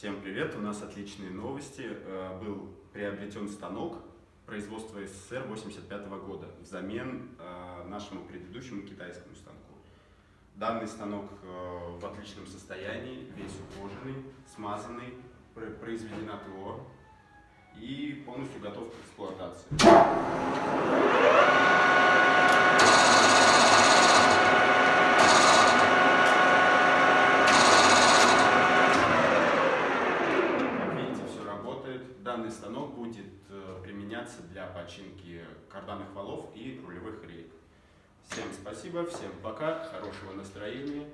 Всем привет! У нас отличные новости. Был приобретен станок производства СССР 1985 года взамен нашему предыдущему китайскому станку. Данный станок в отличном состоянии, весь ухоженный, смазанный, произведена ТО и полностью готов к эксплуатации. Данный станок будет применяться для починки карданных валов и рулевых рейк. Всем спасибо, всем пока, хорошего настроения.